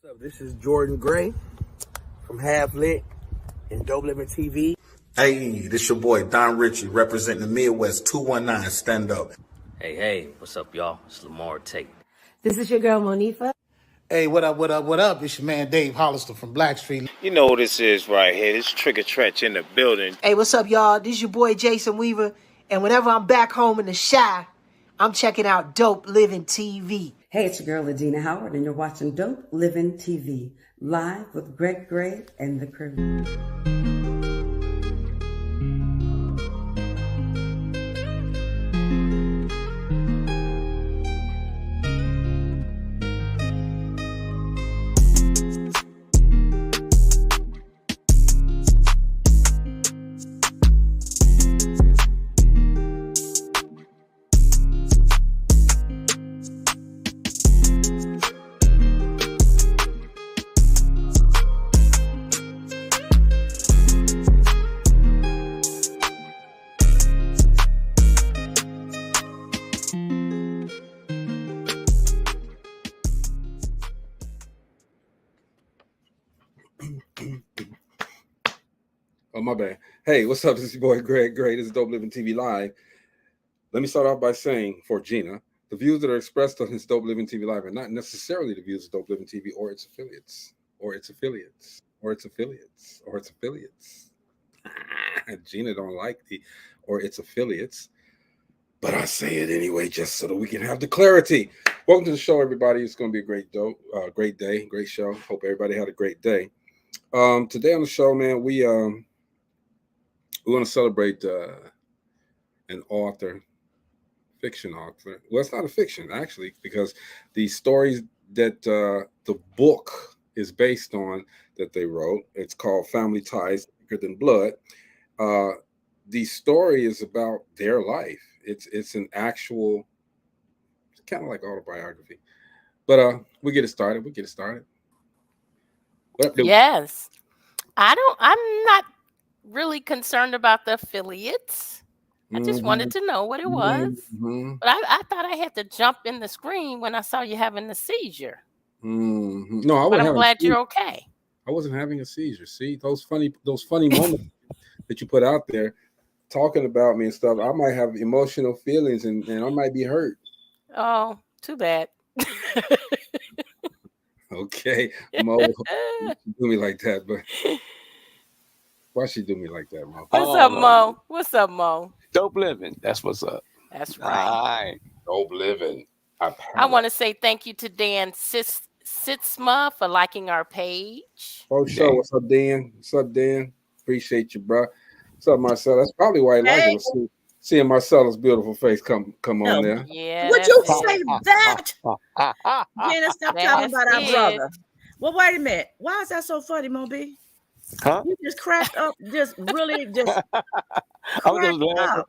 What's up? This is Jordan Gray from Half Lit and DopelivenTV. Hey, this your boy Don Ritchie representing the Midwest 219 Stand Up. Hey, what's up, y'all? It's Lamar Tate. This is your girl, Monifa. Hey, what up? It's your man, Dave Hollister from Blackstreet. You know what this is right here. This Trigger Trench in the building. Hey, what's up, y'all? This is your boy, Jason Weaver. And whenever I'm back home in the Chi, I'm checking out Dope Living TV. Hey, it's your girl, Adina Howard, and you're watching Dope Living TV, live with Greg Gray and the crew. Oh, my bad. Hey, what's up? This is your boy Greg Gray. This is Dope Living TV Live. Let me start off by saying, for Gina, the views that are expressed on this Dope Living TV Live are not necessarily the views of Dope Living TV or its affiliates, Gina don't like the or its affiliates, but I say it anyway just so that we can have the clarity. Welcome to the show, everybody. It's going to be a great day, great show. Hope everybody had a great day. Today on the show, man, we want to celebrate an author, fiction author. Well, it's not a fiction, actually, because the stories that the book is based on that they wrote, it's called Family Ties Thicker Than Blood. The story is about their life. It's an actual, it's kind of like autobiography. But we get it started. Yes. I'm not really concerned about the affiliates. I just wanted to know what it was. But I thought I had to jump in the screen when I saw you having a seizure. No, but I'm glad you're okay. I wasn't having a seizure. See, those funny moments that you put out there talking about me and stuff, I might have emotional feelings and I might be hurt. Oh, too bad. Okay, Mo, do me like that, but why she do me like that, Mo? What's up, Mo? Dope Living. That's what's up. That's right. All right. Dope Living. I want to say thank you to Dan Sitzma for liking our page. Oh, sure. What's up, Dan? Appreciate you, bro. What's up, Marcel? That's probably why he liked it. Seeing Marcella's beautiful face come on there. Yeah. Would you say that? Jenna, stop talking about our brother. Well, wait a minute. Why is that so funny, Moby? Huh? You just cracked up, just really just. I was just laughing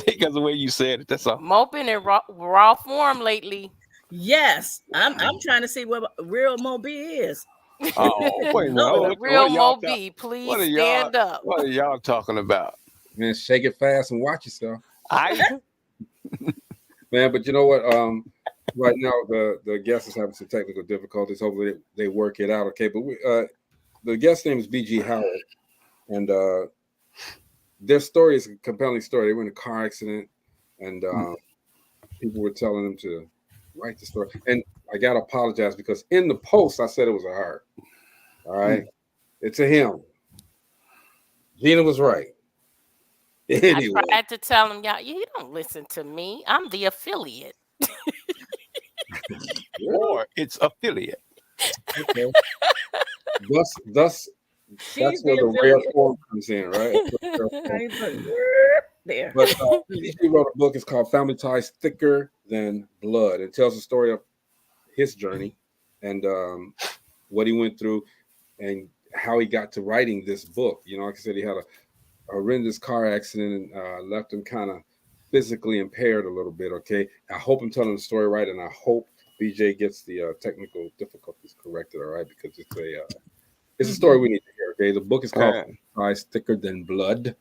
because of the way you said it. That's all. Moping in raw form lately. Yes, I'm trying to see what real Moby is. Oh, wait, no, real Moby, please stand up. What are y'all talking about? Man, shake it fast and watch yourself. Man, but you know what? Right now the guest is having some technical difficulties. Hopefully they work it out. Okay, but the guest name is B.G. Howard, and their story is a compelling story. They were in a car accident, and people were telling them to write the story. And I gotta apologize because in the post I said it was a her. All right, it's a him. Gina was right. Anyway. I tried to tell him, y'all, you don't listen to me. I'm the affiliate. Or it's affiliate. Okay. Thus that's where the rare form comes in, right? There. But he wrote a book. It's called Family Ties Thicker Than Blood. It tells the story of his journey and what he went through and how he got to writing this book. You know, like I said, he had a horrendous car accident and left him kind of physically impaired a little bit. Okay, I hope I'm telling the story right, and I hope BJ gets the technical difficulties corrected. All right, because it's a story we need to hear. Okay, the book is called "Ties Thicker Than Blood."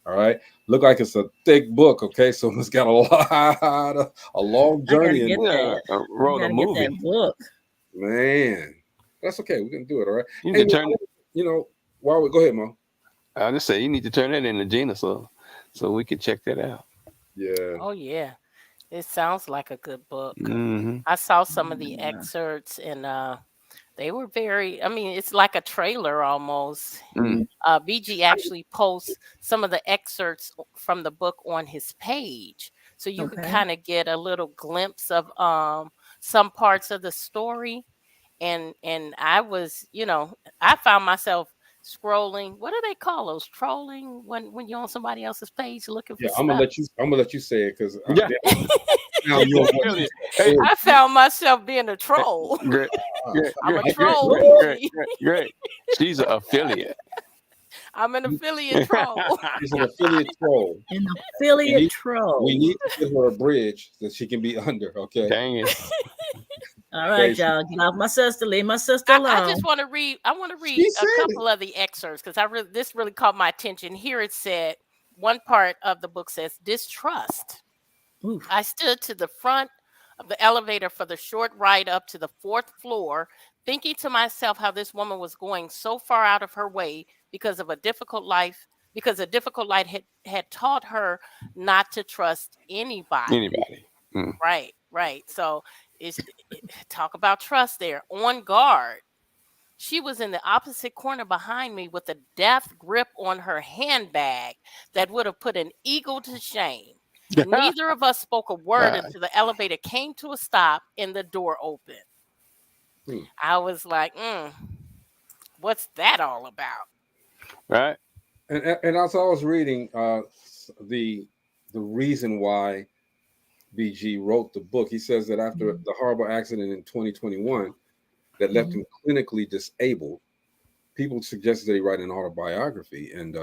All right, look like it's a thick book. Okay, so it's got a long journey. Wrote a movie. That book. Man, That's okay. We can do it. All right. You Hey, need to turn. while we go ahead, Mo. I just say you need to turn that into Gina, so we can check that out. Yeah. Oh yeah, it sounds like a good book. Mm-hmm. I saw some of the excerpts and they were very. I mean, it's like a trailer almost. Mm. BG actually posts some of the excerpts from the book on his page, so you could Okay. kind of get a little glimpse of some parts of the story. And I was, I found myself scrolling. What do they call those? Trolling when you're on somebody else's page looking for Yeah, I'm stuff. gonna let you say it because Yeah. now you don't want Hey, I found myself being a troll. great, I'm a great, troll, great, BG. great. She's an affiliate. I'm an affiliate troll. She's an affiliate troll. An affiliate We troll. need to give her a bridge that she can be under. Okay. Dang it. All right, Crazy. y'all. Get off my sister. Leave my sister I alone. just want to read. I want to read She a said couple of the excerpts because this really caught my attention. Here it said, one part of the book says distrust. Oof. I stood to the front of the elevator for the short ride up to the fourth floor, thinking to myself how this woman was going so far out of her way because of a difficult life, because a difficult life had taught her not to trust anybody. Anybody. Mm. Right. So talk about trust there. On guard. She was in the opposite corner behind me with a death grip on her handbag that would have put an eagle to shame. Neither of us spoke a word Right. until the elevator came to a stop and the door opened. I was like, what's that all about? Right. And as I was reading the reason why BG wrote the book, he says that after the horrible accident in 2021 that left him clinically disabled, people suggested that he write an autobiography and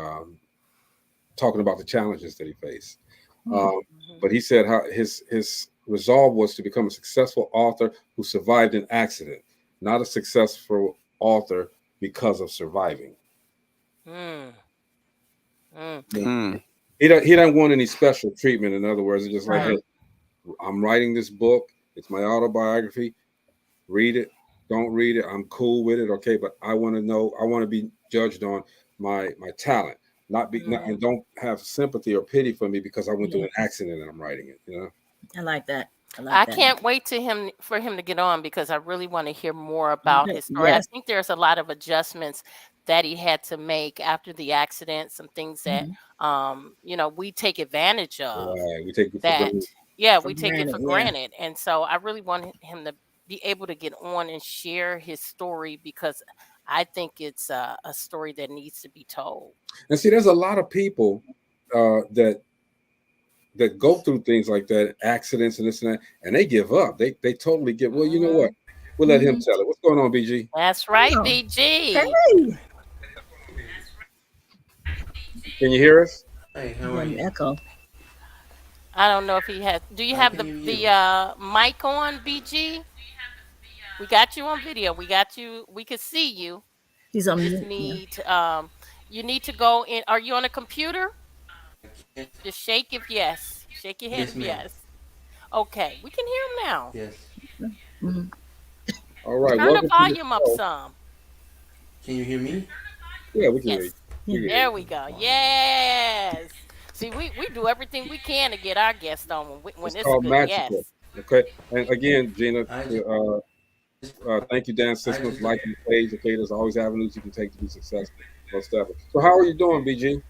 talking about the challenges that he faced. But he said how his resolve was to become a successful author who survived an accident, not a successful author because of surviving. He doesn't want any special treatment. In other words, it's just like, hey, I'm writing this book. It's my autobiography. Read it. Don't read it. I'm cool with it. Okay, but I want to know. I want to be judged on my talent, and don't have sympathy or pity for me because I went through an accident and I'm writing it. You know. I like that. I can't wait for him to get on because I really want to hear more about his story. Yes. I think there's a lot of adjustments that he had to make after the accident, some things that we take advantage of. Right. We take it for That granted. we take it for granted. And so I really want him to be able to get on and share his story because I think it's a story that needs to be told. And see, there's a lot of people that go through things like that, accidents and this and that, and they give up. They totally give. Well, you know what? We'll let him tell it. What's going on, BG? That's right, BG. Hey. Can you hear us? Hey, how are you? Echo. I don't know if he has. Do you have the mic on, BG? We got you on video. We got you. We can see you. He's on mute. You need to go in. Are you on a computer? Just shake if yes. Shake your head if yes. Okay, we can hear him now. Yes. All right. Turn the volume up some. Can you hear me? Yeah, we can hear you. There we go. Yes. See, we do everything we can to get our guests on when it's called good. magical. Yes. Okay. And again, Gina, thank you, Dan Systems, like the page. Okay, there's always avenues you can take to be successful. Most definitely. So, how are you doing, BG?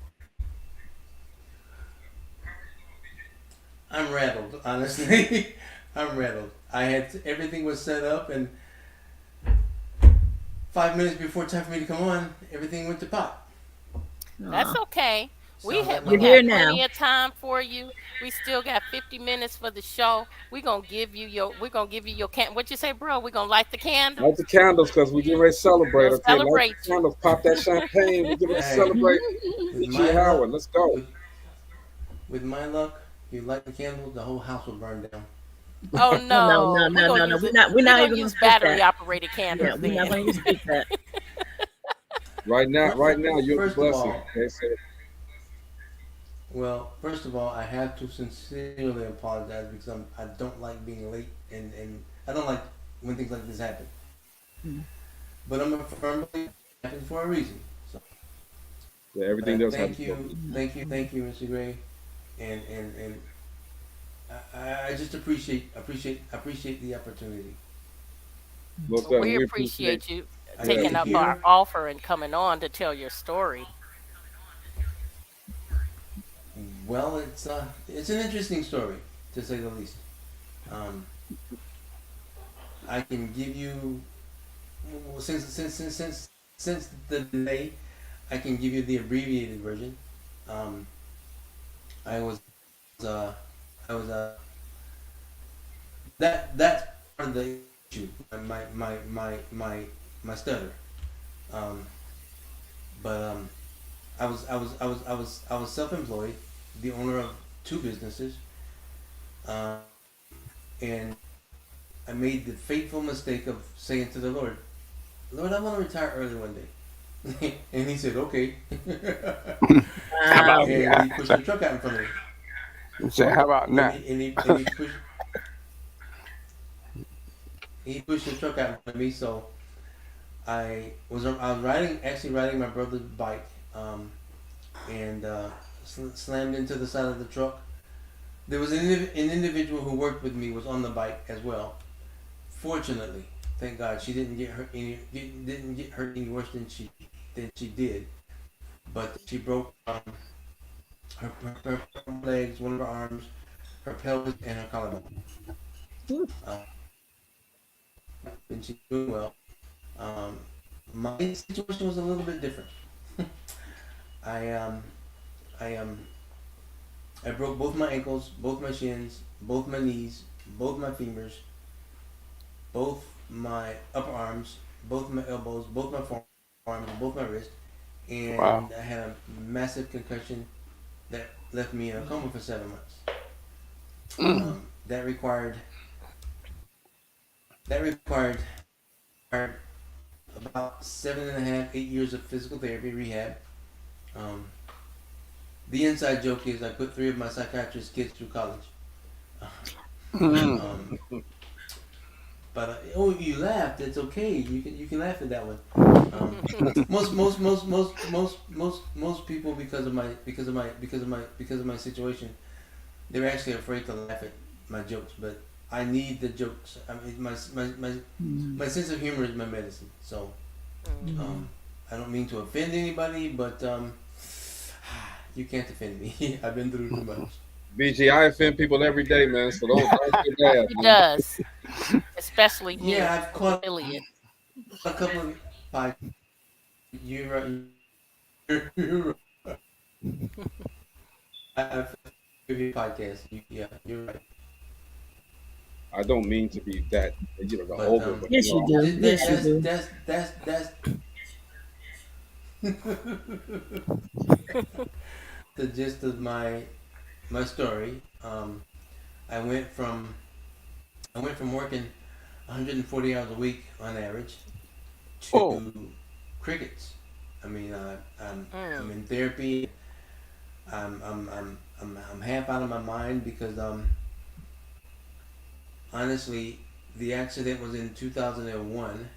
I'm rattled, honestly. I'm rattled. I had everything was set up, and 5 minutes before time for me to come on, everything went to pot. That's okay. We have plenty of time for you. We still got 50 minutes for the show. We're gonna give you your what you say, bro? We're gonna light the candles. Light the candles because we're getting ready to celebrate. Okay, celebrate light the candles, pop that champagne. We're getting ready to celebrate. BG Howard, let's go. With my luck, you light the candle, the whole house will burn down. Oh no! No. We're not even use battery operated candles. Yeah, we're not going to speak that. Right now, you're the blessing. Okay, so. Well, first of all, I have to sincerely apologize because I don't like being late, and I don't like when things like this happen. but I'm a firm believer it happens for a reason. So, Yeah, everything does happen. thank you, Mr. Gray, and I just appreciate the opportunity. Most Well, definitely, we we appreciate. appreciate you I Yeah, taking did up we, our hear offer and coming on to tell your story. well. It's an interesting story to say the least. Um, I can give you well, since the delay, I can give you the abbreviated version. Um, I was I was that's part of the issue. My stutter. Um, but I was self-employed, the owner of two businesses, um, and I made the fateful mistake of saying to the Lord, "Lord, I want to retire early one day," and He said, "Okay," How about Wow. and He pushed the truck out in front of me, you say, how about and now? he pushed the truck out in front of me. So I was riding actually riding my brother's bike, um, and slammed into the side of the truck. There was an individual who worked with me was on the bike as well. Fortunately, thank God, she didn't get hurt any worse than she did. But she broke her legs, one of her arms, her pelvis, and her collarbone. Uh, and she's doing well. Um, my situation was a little bit different. I I I broke both my ankles, both my shins, both my knees, both my femurs, both my upper arms, both my elbows, both my forearms, both my wrists, Wow. and I had a massive concussion that left me in a coma for 7 months. Mm. That required that required about 7.5, 8 years of physical therapy rehab. Um, the inside joke is I put three of my psychiatrist kids through college. Mm. Um, but oh, you laughed. It's okay. You can laugh at that one. Um, most people because of my situation, they're actually afraid to laugh at my jokes. But I need the jokes. I mean, my sense of humor is my medicine. So um, I don't mean to offend anybody, but you can't offend me. I've been through too much. BG, I offend people every day, man. So don't feel bad, He man. does, especially me, Yeah, I've the caught affiliate. a couple of podcasts. You're right. You're right. I've podcast. Yeah, you're right. I don't mean to be that, the But over, but Yes, you do. Yes, you do. that's the gist of my story. I went from working 140 hours a week on average Oh. to crickets. I mean, I'm Mm. in therapy. I'm half out of my mind because honestly, the accident was in 2001.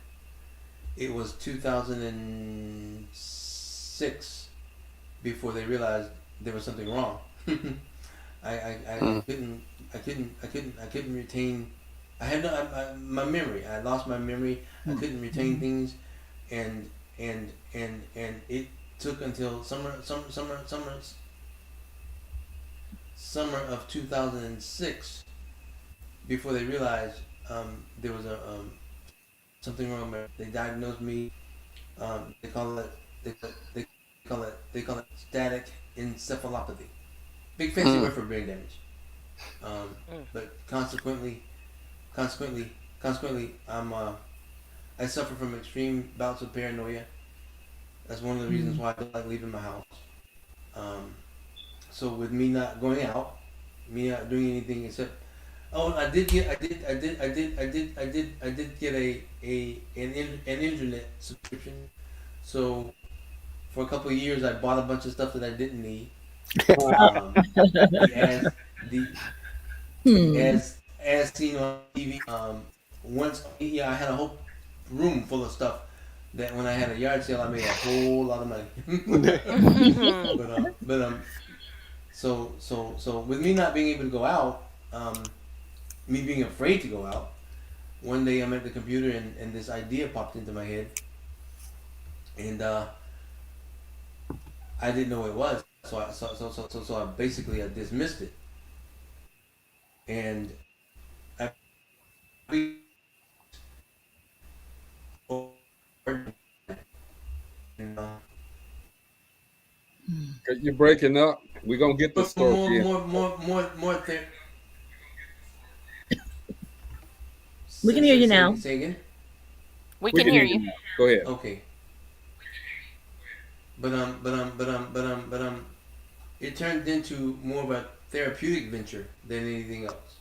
It was 2006 before they realized there was something wrong. I Mm. couldn't retain. I had no my memory. I lost my memory. I couldn't retain things, and and it took until summer of 2006 before they realized there was a something wrong. They diagnosed me. They call it they call it static encephalopathy. Big fancy Mm. word for brain damage. Mm. But consequently, I suffer from extreme bouts of paranoia. That's one of the reasons why I don't like leaving my house. Um, so with me not going out, me not doing anything except oh, I did get an internet subscription. So for a couple of years, I bought a bunch of stuff that I didn't need. Um, the ads, the Hmm. as seen on TV. Once, yeah, I had a whole room full of stuff that when I had a yard sale, I made a whole lot of money. So with me not being able to go out, me being afraid to go out, one day I'm at the computer and this idea popped into my head, and I didn't know what it was, so I basically I dismissed it, and I and, You're breaking up. We're gonna get this story. more. We can hear you now. Say again. We can hear you. now. Go ahead. Okay. But it turned into more of a therapeutic venture than anything else.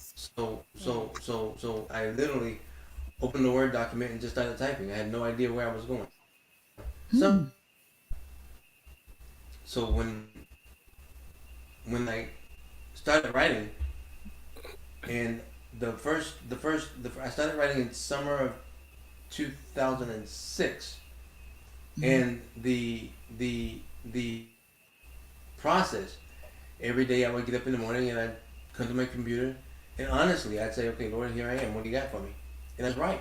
So I literally opened the Word document and just started typing. I had no idea where I was going. So when I started writing, and I started writing in summer of 2006, and the process, every day I would get up in the morning and I'd come to my computer, and honestly I'd say, okay, Lord, here I am, what do you got for me? And I'd write.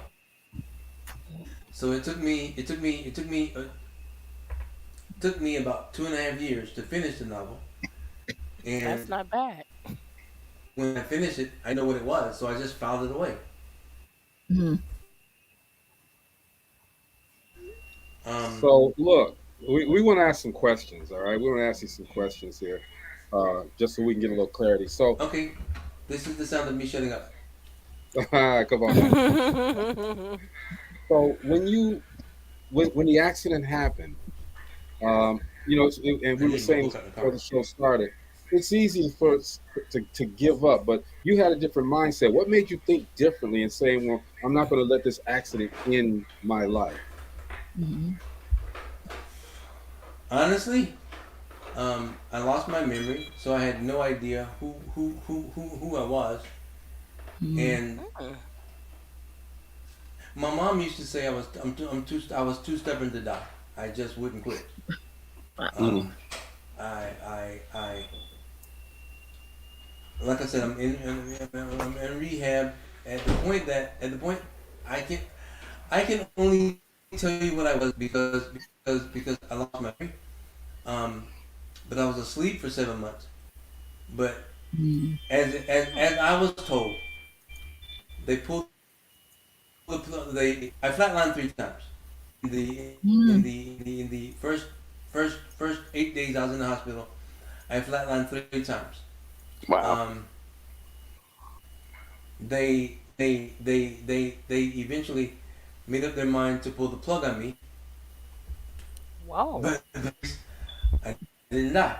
So it took me about 2.5 years to finish the novel, and That's not bad. when I finished it, I know what it was, so I just filed it away. So look, we want to ask some questions. All right, we want to ask you some questions here, just so we can get a little clarity. So okay, this is the sound of me shutting up. come on now. So when the accident happened, and we were saying before the show started, it's easy for us to give up, but you had a different mindset. What made you think differently and saying, well, I'm not going to let this accident end my life? Honestly, I lost my memory, so I had no idea who I was, and my mom used to say I was too stubborn to die. I just wouldn't quit. I like I said, I'm in rehab at the point I can only tell you what I was because I lost my memory. But I was asleep for 7 months. But as I was told, they pulled I flatlined 3 times. In the first 8 days I was in the hospital, I flatlined 3 times. Wow. They eventually made up their mind to pull the plug on me. Whoa. But I didn't die.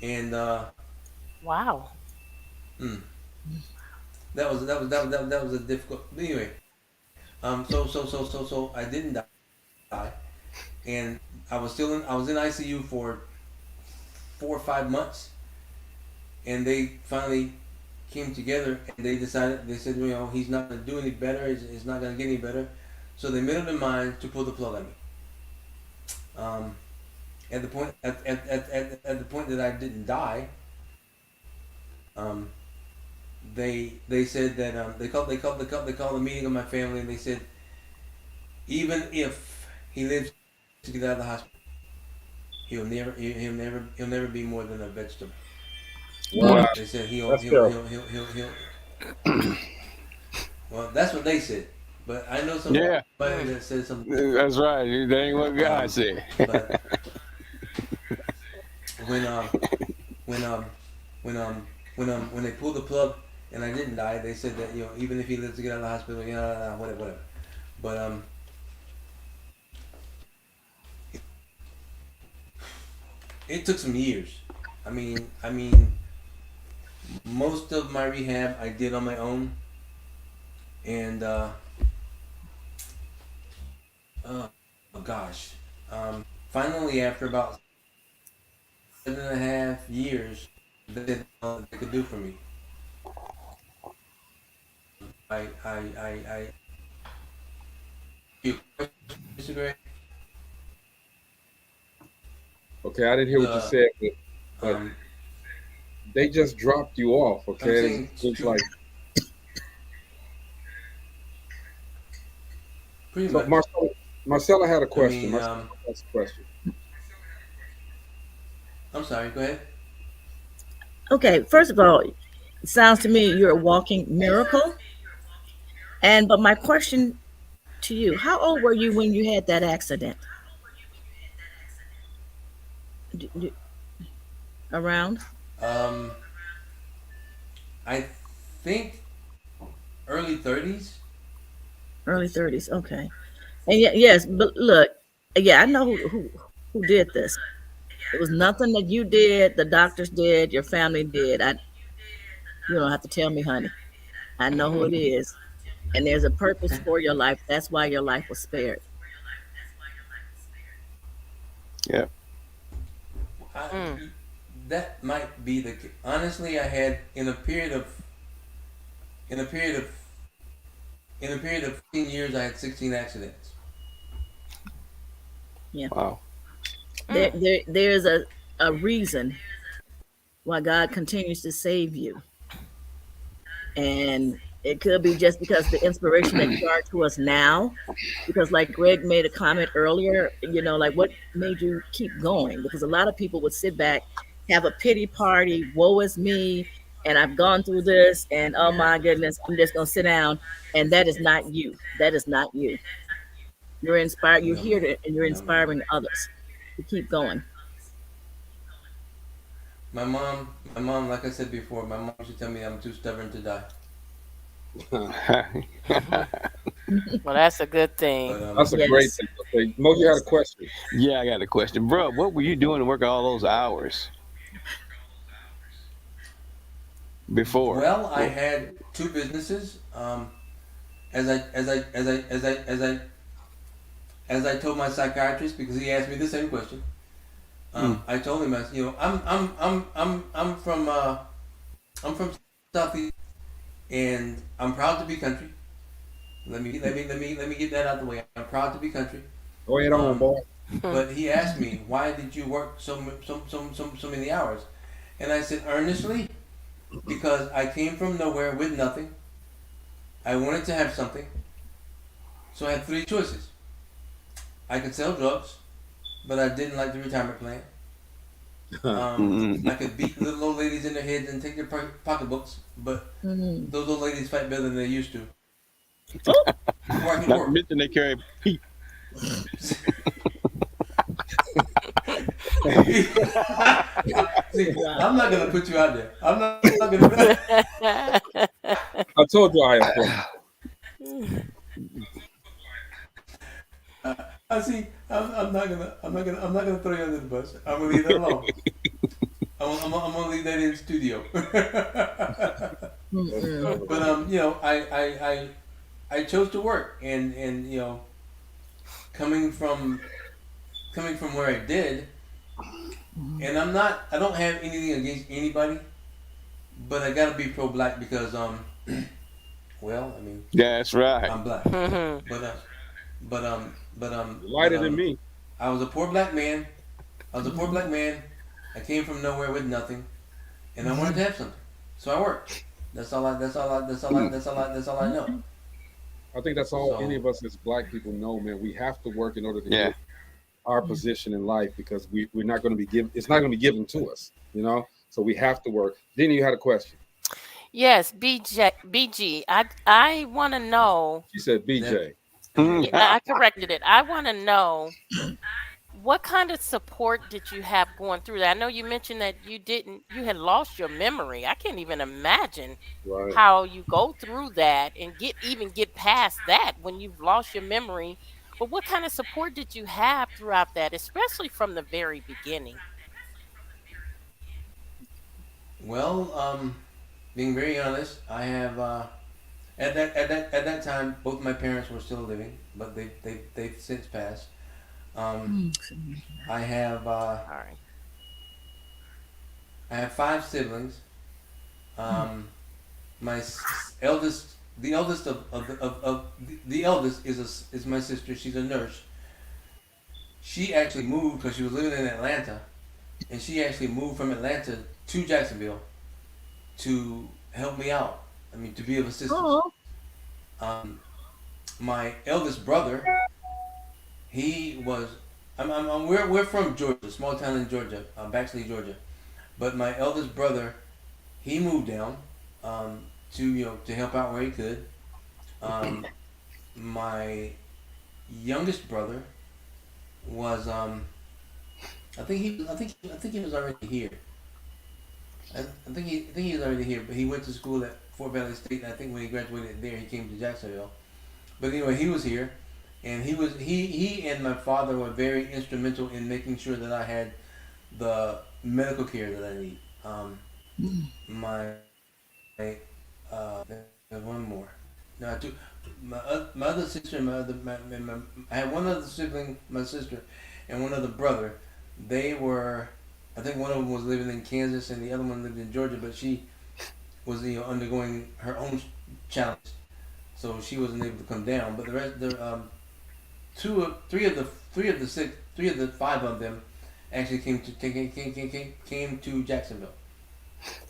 And Wow. that was a difficult. Anyway, so I didn't die, and I was in ICU for 4 or 5 months, and they finally came together and they said, he's not going to do any better. It's not going to get any better. So they made up their mind to pull the plug on me. At the point that I didn't die, they said that they called a meeting of my family, and they said, even if he lives to get out of the hospital, he'll never be more than a vegetable. Wow. They said he'll. Well, that's what they said, but I know somebody that said something. That's right. That ain't what God said. But when they pulled the plug and I didn't die, they said that even if he lives to get out of the hospital, whatever. But it took some years. I mean, most of my rehab I did on my own, and oh gosh, finally after about 7.5 years, they did all they could do for me. I Mr. Gray? Okay, I didn't hear what you said, but Um, they just dropped you off. I'm Okay, saying it's like pretty so. much. Marcella had a I question. mean, Marcella has a question. I'm sorry. Go ahead. Okay, first of all, it sounds to me you're a walking miracle. But my question to you, how old were you when you had that accident? Around Um, I think early 30s. early 30s. Okay. And yes, but look, yeah, I know who did this. It was nothing that you did, the doctors did, your family did. You don't have to tell me, honey. I know who it is. And there's a purpose for your life. That's why your life was spared. Yeah. That might be honestly. I had in a period of in a period of in a period of 15 years, I had 16 accidents. Yeah. Wow. There's a reason why God continues to save you. And it could be just because the inspiration that you are to us now. Because, like Greg made a comment earlier, like what made you keep going? Because a lot of people would sit back, have a pity party, woe is me, and I've gone through this, and oh my goodness, I'm just going to sit down. And that is not you. That is not you. You're inspired. You're No, here ma'am. to, and you're No, ma'am. inspiring others to keep going. My mom, like I said before, my mom used to tell me I'm too stubborn to die. Well, that's a good thing. But That's a great Yes. thing. Okay, Mo, you had a question. Yeah, I got a question, bro. What were you doing to work all those hours before? well, I had two businesses. As I as I as I as I as I as I told my psychiatrist because he asked me the same question. I told him, I'm from Southeast, and I'm proud to be country. Let me get that out of the way. I'm proud to be country. Go ahead on, boy. But he asked me, why did you work so many hours? And I said, earnestly, because I came from nowhere with nothing. I wanted to have something. So I had three choices. I could sell drugs, but I didn't like the retirement plan. I could beat little old ladies in their heads and take their pocketbooks, but those old ladies fight better than they used to. Or I could Not to work. mention they carry heat. See, I'm not gonna put you out there. I'm not gonna. I told you I have I see. I'm not gonna throw you under the bus. I'm gonna leave that alone. I'm gonna leave that in the studio. But I chose to work, and coming from where I did, and I don't have anything against anybody, but I gotta be pro-black because well, I mean, That's right. I'm black, You're lighter than me. I was a poor black man. I came from nowhere with nothing, and I wanted to have something, so I worked. That's all I know. I think that's all So- any of us as black people know, man. We have to work in order to Yeah. get our position in life because we're not going to be given. It's not going to be given to us, So we have to work. Then you had a question. Yes, BG. I want to know. She said, "BJ." Yeah, I corrected it. I want to know what kind of support did you have going through that? I know you mentioned that you had lost your memory. I can't even imagine Right. how you go through that and get past that when you've lost your memory. But what kind of support did you have throughout that, especially from the very beginning? Well, being very honest, I have at that time both my parents were still living, but they've since passed. I have Sorry. I have five siblings. My eldest the eldest the eldest is my sister. She's a nurse. She actually moved because she was living in Atlanta, and she actually moved from Atlanta to Jacksonville to help me out. I mean, to be of assistance. Oh, My eldest brother, he was. We're from Georgia, small town in Georgia, Baxley, Georgia. But my eldest brother, he moved down to to help out where he could. Um, my youngest brother was I think he was already here. I think he was already here, but he went to school at Fort Valley State. And I think when he graduated there, he came to Jacksonville. But anyway, he was here, and he and my father were very instrumental in making sure that I had the medical care that I need. My there's one more. No, two. My other sister and I had one other sibling, my sister, and one other brother. They were, I think one of them was living in Kansas and the other one lived in Georgia, but she was undergoing her own challenge, so she wasn't able to come down. But the rest, three of the five of them actually came to Jacksonville.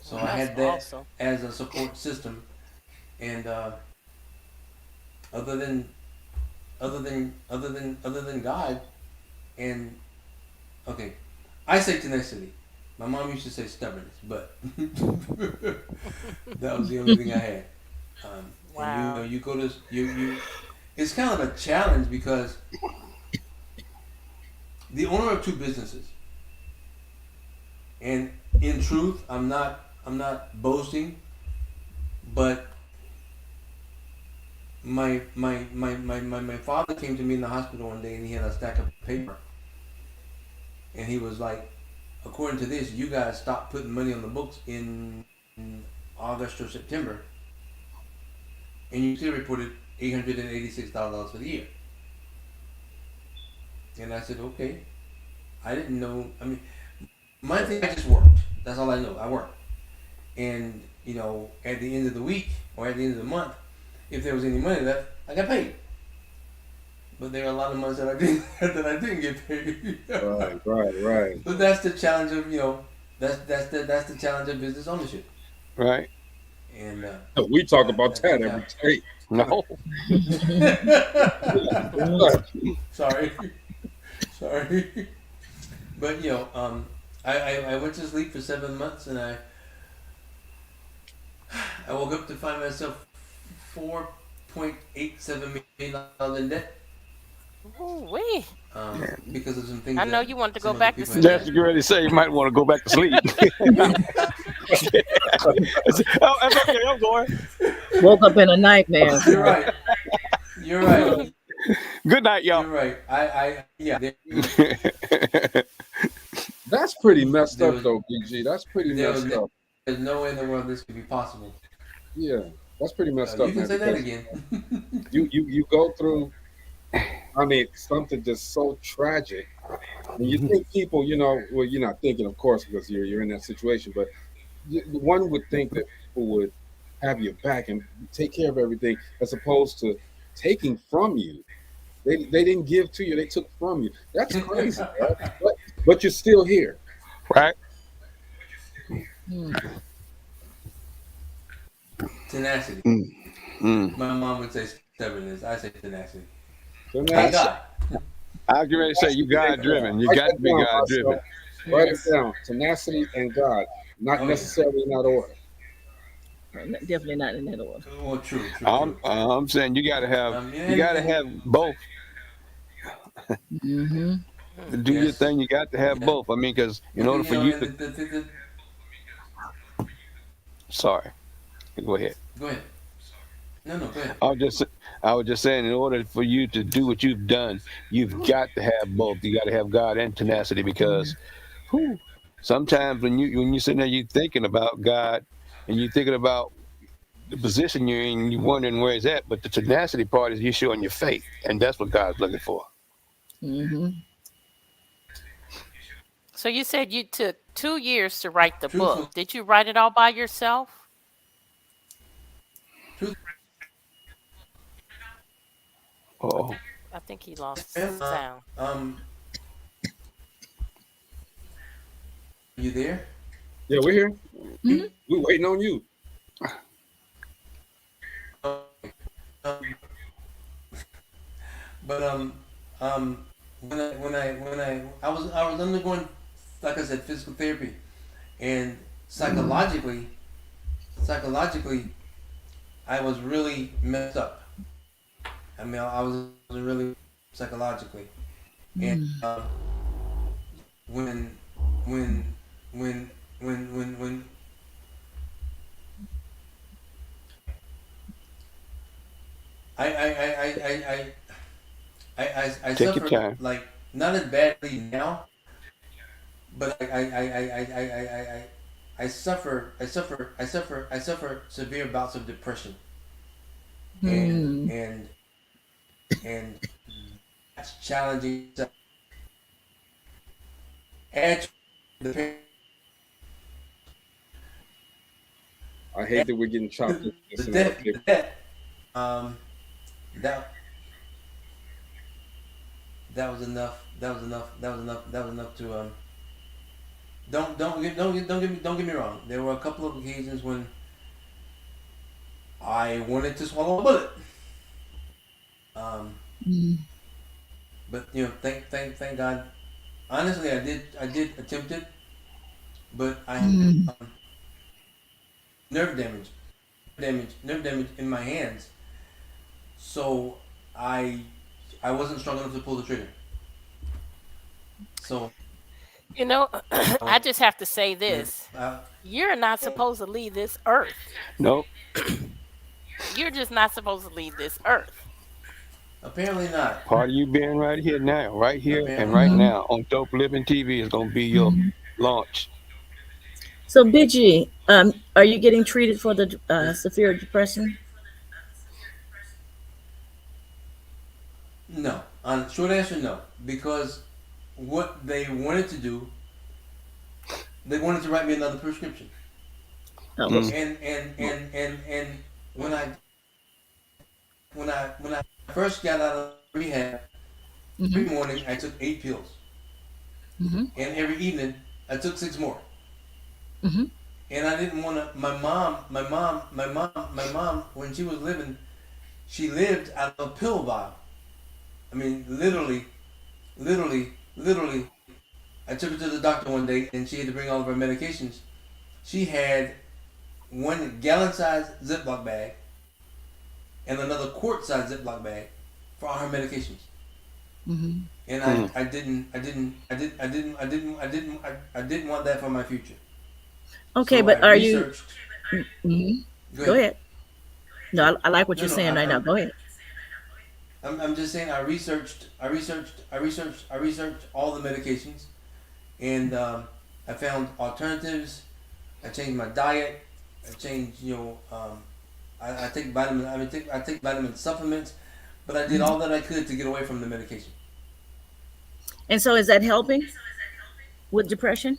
So I That's had that awesome. as a support system, and other than other than God, and okay, I say tenacity. My mom used to say stubbornness, but that was the only thing I had. And Wow. you go to you. It's kind of a challenge because the owner of two businesses, and in truth, I'm not boasting, but my father came to me in the hospital one day and he had a stack of paper and he was like, according to this, you guys stopped putting money on the books in August or September, and you still reported $886,000 for the year. And I said, okay. I didn't know. I mean, my thing, I just worked. That's all I know. I worked. And, at the end of the week or at the end of the month, if there was any money left, I got paid. But there are a lot of months that I didn't that I didn't get paid. Right. But that's the challenge of that's the challenge of business ownership. Right. And We talk about that's that the every day. No. Sorry, sorry. But I went to sleep for 7 months and I woke up to find myself $4.87 million in debt. Ooh wee. Because of some things I know that you want to go some other back to people had That's done. what you're ready to say. You might want to go back to sleep. Oh, that's okay. I'm going. woke up in a nightmare. You're right. You're right. Good night, y'all. You're right. Yeah. That's pretty messed There up, was though, BG. That's pretty there was messed up. there's no way in the world this could be possible. Yeah, that's pretty messed You up, can man. say that Because again. you go through, I mean, something just so tragic, and you think people, well, you're not thinking, of course, because you're in that situation, but one would think that people would have your back and take care of everything, as opposed to taking from you. They didn't give to you; they took from you. That's crazy, man. But you're still here. Right. Hmm. Tenacity. Mm. My mom would say stubbornness. I say tenacity. So And that's God. I was getting ready to say you God driven. You write got that to be down, God driven. Marcel. Write it Yes. down. Tenacity and God, not Oh yeah. necessarily in that order. Definitely not in that order. Well, true. I'm saying you got to have And both Mm-hmm. to do your yes. thing. You got to have Yeah. both. I mean, because in And order for you and to, sorry, go ahead. go ahead. No, go ahead. I was just I was just saying, in order for you to do what you've done, you've got to have both. You got to have God and tenacity because whew, sometimes when you sitting there, you thinking about God and you thinking about the position you're in, you wondering where it's at. But the tenacity part is you showing your faith, and that's what God's looking for. Mm-hmm. So you said you took 2 years to write the book. Truthfully, Did you write it all by yourself? Oh, I think he lost Uh, sound. um, you there? Yeah, we're here. Mhm. We waiting on you. Um, but when I was undergoing, like I said, physical therapy, and psychologically, I was really messed up. I mean, I was really psychologically, and when when when when I I take your suffered time. like not as badly now, but I suffer severe bouts of depression, and Hmm. and and that's challenging. Add to the pain, I hate that we're getting chopped in the and out of debt, people. the debt. Um, that that was enough. That was enough. That was enough. That was enough to don't get me wrong. There were a couple of occasions when I wanted to swallow a bullet. Um, but thank God. Honestly, I did attempt it, but I had nerve damage, nerve damage in my hands. So I I wasn't strong enough to pull the trigger. So You know, I just have to say you know, this. You're not supposed to leave this earth. Nope. You're just not supposed to leave this earth. apparently not. Part of you being right here now, right here and Apparently right not. now on Dope Living TV is going to be your launch. So, BG, are you getting treated for the severe depression? No. On short answer, no. Because what they wanted to do, they wanted to write me another prescription. Oh, Mm. And when I first got out of rehab, every morning I took 8 pills, and every evening I took 6 more. And I didn't want to. My mom, when she was living, she lived out of a pill vial. I mean, literally. I took her to the doctor one day, and she had to bring all of her medications. She had one gallon-sized Ziploc bag and another quart-sized Ziploc bag for all her medications. And Mm. I didn't want that for my future. okay, So I but are you? researched. Mhm. Go Go ahead. ahead. No, I like what No, you're no, saying right now. Go ahead. I'm just saying I researched all the medications, and I found alternatives. I changed my diet. I changed, I take vitamin. I take vitamin supplements, but I did all that I could to get away from the medication. And so, is that helping with depression?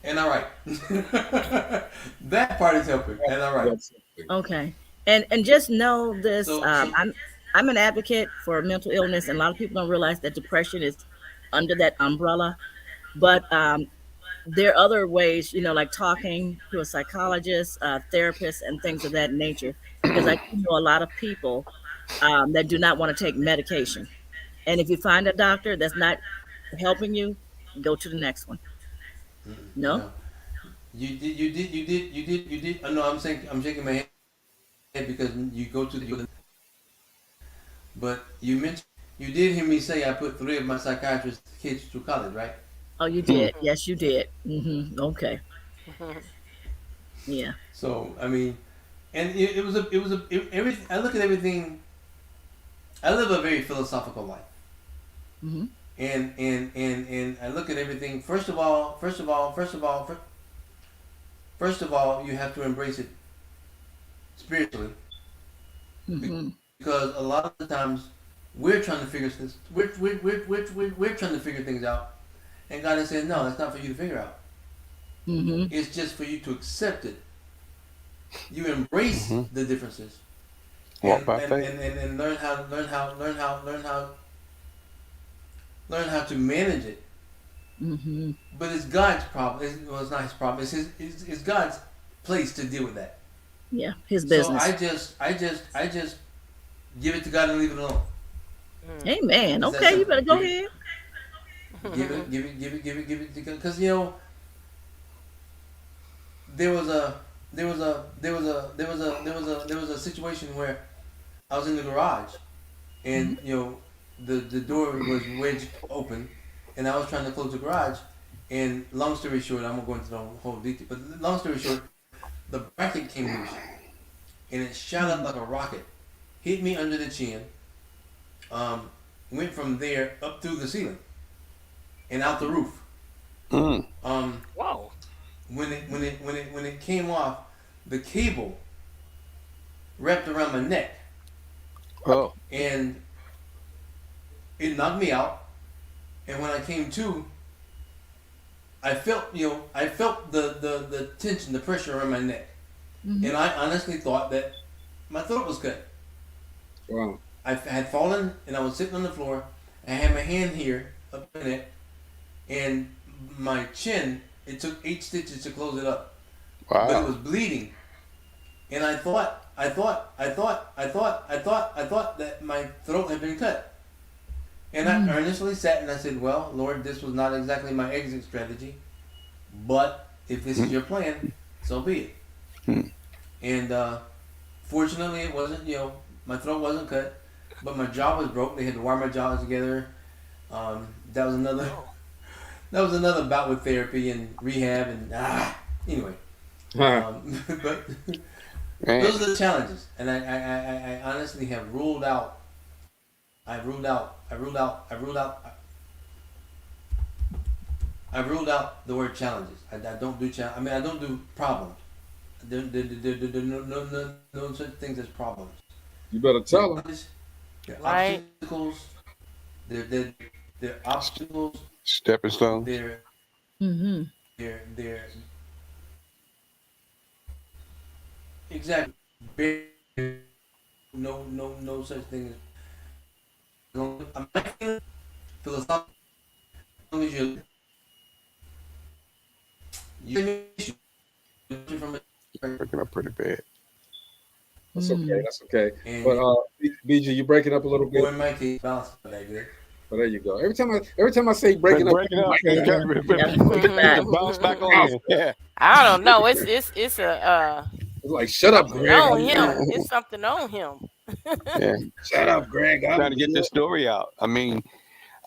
And all right, that part is helping. And all right, That's something. Okay. And just know this. so I'm an advocate for mental illness, and a lot of people don't realize that depression is under that umbrella. But there are other ways, like talking to a psychologist, therapist, and things of that nature. Because I do know a lot of people that do not want to take medication. And if you find a doctor that's not helping you, go to the next one. No? no, you did. No, I'm shaking my head because you go to the. But you mentioned you did hear me say I put 3 of my psychiatrist kids through college, right? Oh, you Mm. did. Yes, you did. Okay. Yeah. So I mean, and every I look at everything. I live a very philosophical life, hmm and I look at everything. First of all, you have to embrace it spiritually, hmm because a lot of the times we're trying to figure this. We're trying to figure things out, and God is saying, no, that's not for you to figure out. hmm It's just for you to accept it. You embrace Mm-hmm. the differences, Walk by faith. And learn how to manage it. Mm-hmm. But it's God's problem. It's not his problem. It's God's place to deal with that. Yeah, his So business. I just give it to God and leave it alone. Amen. It's that Okay, you simple. better go ahead. Give it, because there was a situation where I was in the garage, and the door was wedged open, and I was trying to close the garage, and long story short, I'm gonna go into the whole detail, but long story short, the bracket came loose, and it shot up like a rocket, hit me under the chin, went from there up through the ceiling, and out the roof. Whoa. When it came off, the cable wrapped around my neck, Oh. and it knocked me out. And when I came to, I felt the tension, the pressure around my neck, and I honestly thought that my throat was cut. Wow. I had fallen, and I was sitting on the floor. I had my hand here up in it, and my chin. It took 8 stitches to close it up. Wow. But it was bleeding, and I thought that my throat had been cut. And I earnestly sat and I said, "Well, Lord, this was not exactly my exit strategy, but if this is your plan, so be it." And fortunately, it wasn't. My throat wasn't cut, but my jaw was broke. They had to wire my jaws together. That was another. That was another bout with therapy and rehab and anyway. But those are the challenges, and I honestly have ruled out. I ruled out the word challenges. I don't do I mean, I don't do problems. There no such things as problems. You better tell them. They're Right. obstacles. They're obstacles. Stepping stones. They're exactly. No such thing as. I'm not feeling philosophical. As long as you from it. Breaking up pretty bad. That's okay. That's okay. And But BG, you breaking up a little bit. boy, my case bounce that good. But there you go. Every time I say breaking up, bounce back on you. Yeah. I don't know. It's it's like shut up, something Greg. on him. It's something on him. Yeah. Shut up, Greg. I'm Trying to get this story out. I mean,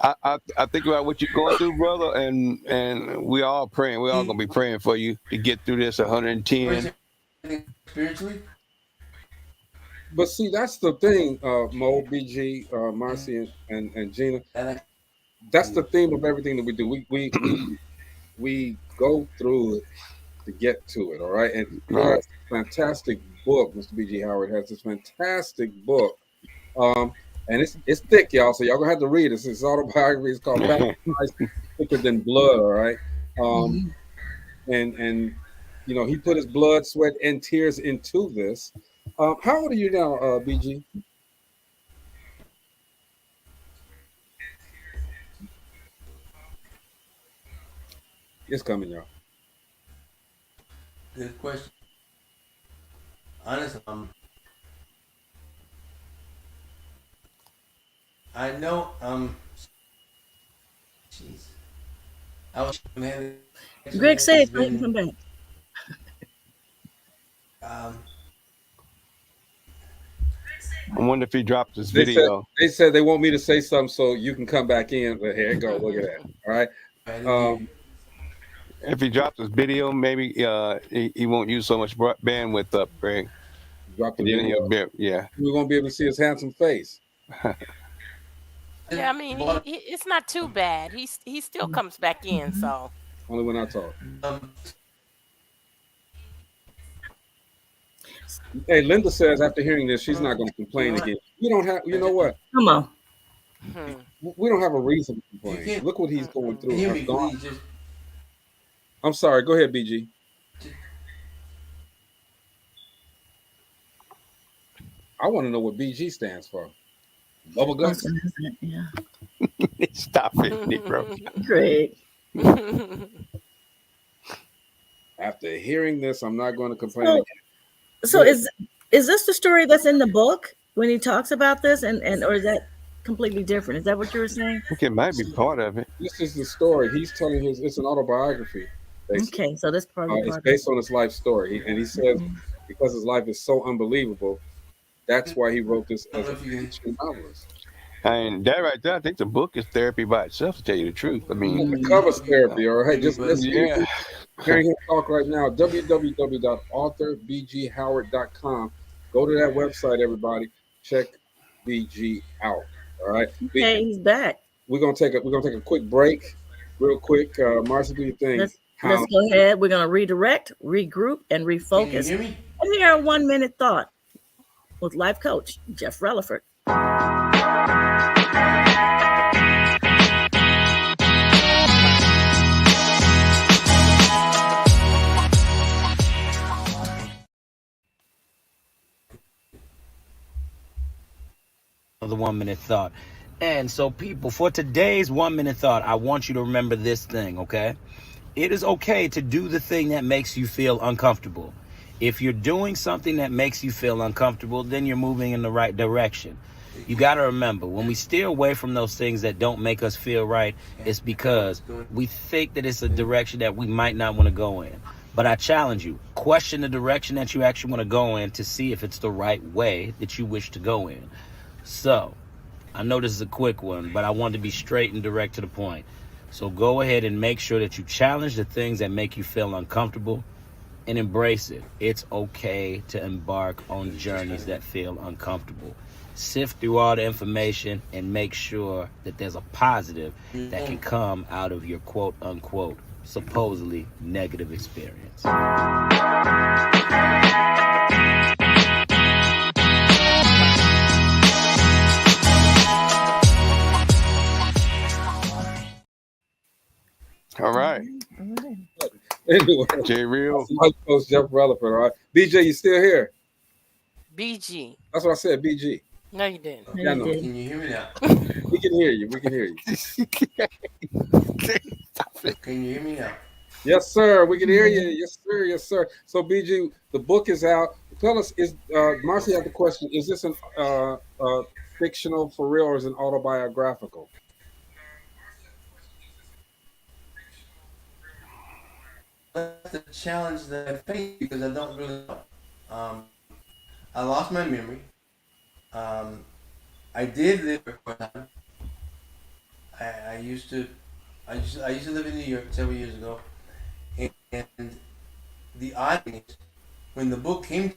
I think about what you're going through, brother, and we all praying. We all gonna be praying for you to get through this 110. Spiritually. But see, that's the thing, Mo, BG, Marcy, and Gina. That's the theme of everything that we do. We go through it to get to it. All right, and there's a fantastic book. Mr. BG Howard has this fantastic book. And it's thick, y'all. So y'all gonna have to read it. It's autobiography. It's called Thicker Than Blood. All right. And he put his blood, sweat, and tears into this. How old are you now, BG? It's coming, y'all. Good question. Honestly, I know. Jeez. I was man. Greg said, "I can come back." I wonder if he dropped his video. They said they want me to say something so you can come back in. But here you go. Look at that. All right. If he drops his video, maybe he won't use so much bandwidth up, Greg. Drop the video. Yeah. We're gonna be able to see his handsome face. Yeah, I mean, it's not too bad. He still comes back in, so. Only when I talk. Hey, Linda says after hearing this, she's not going to complain again. We don't have, you know what? Come on. We don't have a reason to complain. Look what he's going through. I'm sorry. Go ahead, BG. I want to know what BG stands for. Bubble guts. Yeah. Stop it, bro. Great. After hearing this, I'm not going to complain So, again. so is this the story that's in the book when he talks about this, and or is that completely different? Is that what you were saying? I think it might be part of it. This is the story. He's telling it's an autobiography, basically. Okay, so that's probably It's part based on his life story. And he says Mhm. because his life is so unbelievable, that's why he wrote this as a fiction novelist. And that right there, I think the book is therapy by itself, to tell you the truth. I mean, It covers therapy, all right? Just listen. yeah. Hearing him talk right now, www.authorbghoward.com. Go to that website, everybody. Check BG out. All right. Okay, he's back. We're gonna take a quick break, real quick. Marcy, do your thing. Let's go ahead. We're gonna redirect, regroup, and refocus. Can you hear me? And hear a 1-minute thought with life coach Jeff Relaford. The 1-minute thought. And so, people, for today's 1-minute thought, I want you to remember this thing, okay? It is okay to do the thing that makes you feel uncomfortable. If you're doing something that makes you feel uncomfortable, then you're moving in the right direction. You got to remember, when we steer away from those things that don't make us feel right, it's because we think that it's a direction that we might not want to go in. But I challenge you, question the direction that you actually want to go in to see if it's the right way that you wish to go in. So, I know this is a quick one, but I want to be straight and direct to the point. So go ahead and make sure that you challenge the things that make you feel uncomfortable and embrace it. It's okay to embark on journeys that feel uncomfortable. Sift through all the information and make sure that there's a positive that can come out of your quote unquote supposedly negative experience. All right. Anyway, J Real. Life coach Jeff Relaford. All right, BJ, you still here? BG. That's what I said, BG. No, you didn't. Yeah, I know. Can you hear me now? We can hear you. We can hear you. Can you hear me now? Yes, sir. We can hear you. Yes, sir. Yes, sir. So, BG, the book is out. Tell us, Marcy had the question, is this an fictional for real or is it autobiographical? That's the challenge that I face because I don't really know. I lost my memory. I did live for a time. I used to live in New York several years ago, and the odd thing is, when the book came,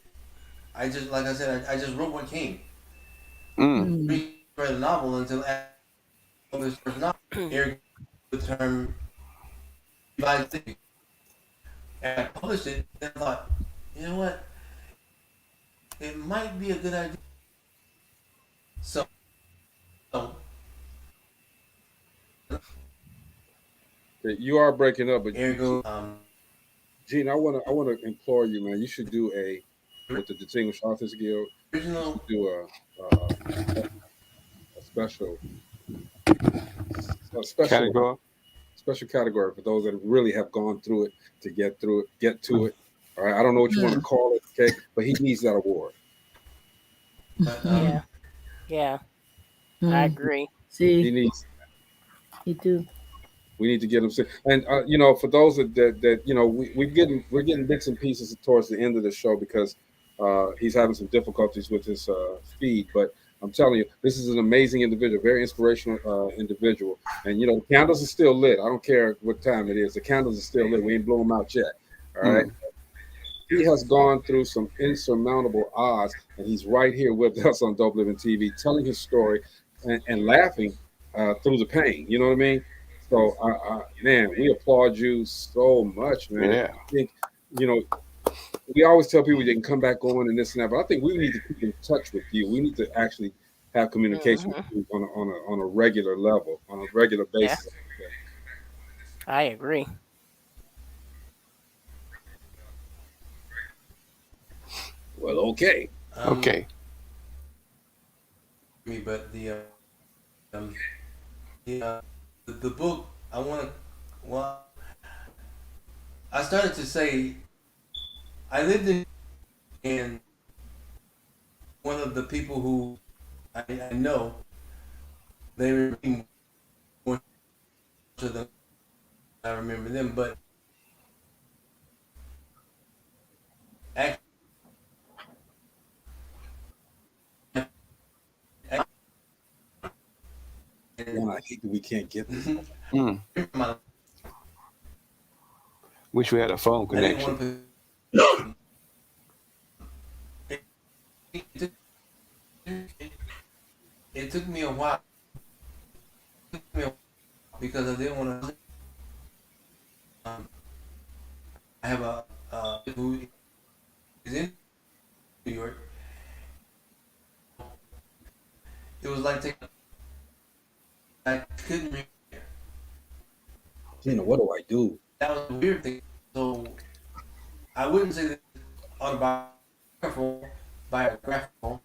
I just like I said, I just wrote what came. Mm. I read a novel until after this first novel, Eric the term revised thinking. And I published it, and I thought, you know what? It might be a good idea. So You are breaking up, but ergo, Gene, I wanna implore you, man. You should do with the Distinguished Authors Guild. Original. Do a special Category. special category for those that really have gone through it to get to it. All right, I don't know what you want to call it, okay, but he needs that award. Yeah, I agree. See, he needs. He do. We need to get him. And for those that we're getting bits and pieces towards the end of the show because he's having some difficulties with his feed. But I'm telling you, this is an amazing individual, very inspirational individual. And the candles are still lit. I don't care what time it is. The candles are still lit. We ain't blown them out yet. All right. He has gone through some insurmountable odds, and he's right here with us on Dope Living TV, telling his story and laughing through the pain. You know what I mean? So, man, we applaud you so much, man. Yeah. I think, we always tell people they can come back on and this and that, but I think we need to keep in touch with you. We need to actually have communication with you on a regular level, on a regular basis. Yeah. I agree. Well, okay. Okay. me, but um, the book I want to. Well, I started to say I lived in, and one of the people who I know, they remember me more than I remember them, but actually, Man, I hate that we can't get this. Wish we had a phone I didn't connection. want to. It took me a while. Because I didn't want to. I have a who is in New York. It was like taking. I couldn't read. Gina, what do I do? That was the weird thing. So I wouldn't say that autobiographical, biographical,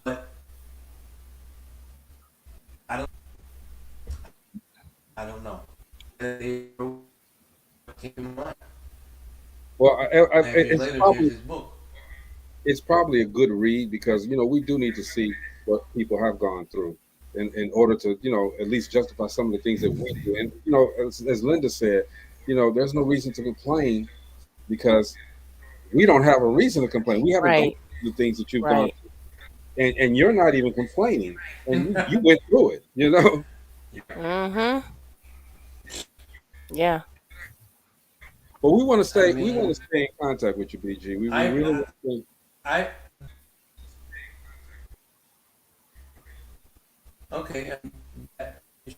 but I don't. I don't know. They came to mind. Well, And later, here's his book. it's probably a good read because we do need to see what people have gone through in order to at least justify some of the things that we do. And as Linda said, there's no reason to complain because we don't have a reason to complain. We haven't gone Right. through the things that you've gone Right. through, and you're not even complaining, and you went through it. Mm-hmm. Yeah. But we want to stay. We want to stay in contact with you, BG. We really want to. Okay,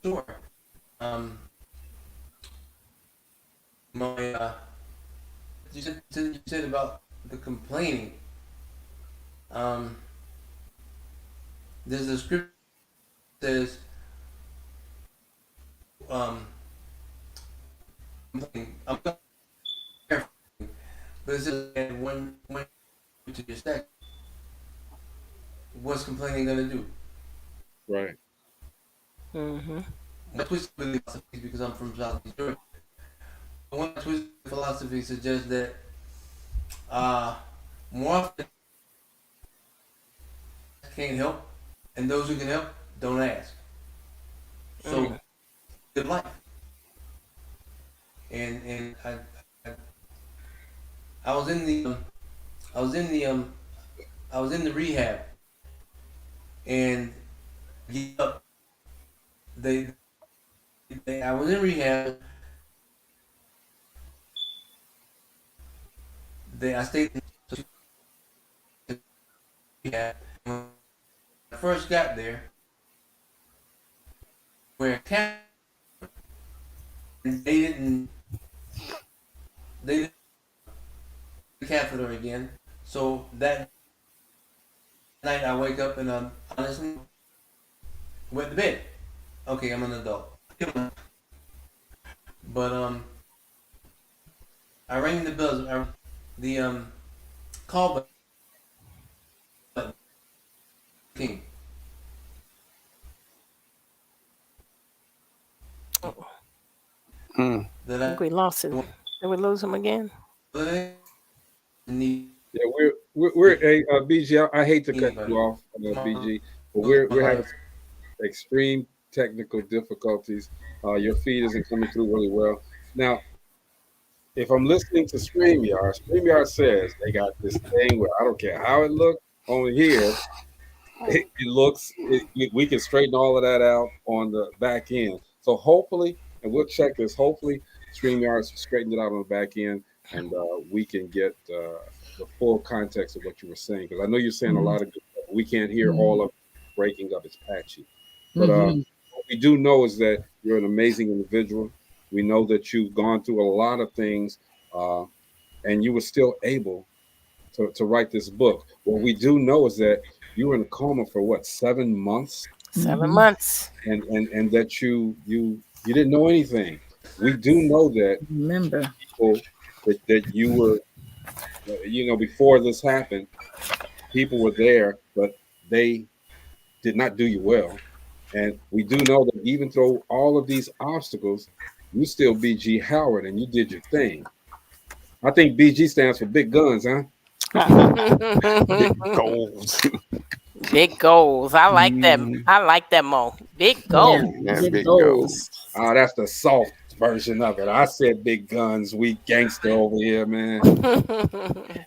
sure. My you said about the complaining. There's a script that says I'm but it says when to your stack. What's complaining gonna do? Right. Mm-hmm. My twisted philosophy, because I'm from Southeast Georgia. One twisted philosophy suggests that more often can't help, and those who can help don't ask. So good life. And I was in the I was in the I was in the rehab, and they I was in rehab. I stayed in rehab. When I first got there, where they didn't the catheter again. So that night I wake up and honestly went to bed. Okay, I'm an adult. But I rang the bell. The call button came. I think we lost him. Did we lose him again? Yeah, we're BG. I hate to cut you off, BG, but we're having extreme technical difficulties. Your feed isn't coming through really well. Now, if I'm listening to StreamYard says they got this thing where I don't care how it looks on here, it looks. We can straighten all of that out on the back end. So hopefully, and we'll check this. Hopefully, StreamYard straightened it out on the back end, and we can get the full context of what you were saying. Because I know you're saying a lot of good stuff. We can't hear all of it breaking up. It's patchy. But what we do know is that you're an amazing individual. We know that you've gone through a lot of things, and you were still able to write this book. What we do know is that you were in a coma for what, 7 months? 7 months. And that you didn't know anything. We do know that people that you were, before this happened, people were there, but they did not do you well. And we do know that even through all of these obstacles, you still B.G. Howard and you did your thing. I think B.G. stands for big guns, huh? Big goals. Big goals. I like that. I like that, Mo. Big goals. Yeah, big goals. That's the soft version of it. I said big guns, weak gangster over here, man.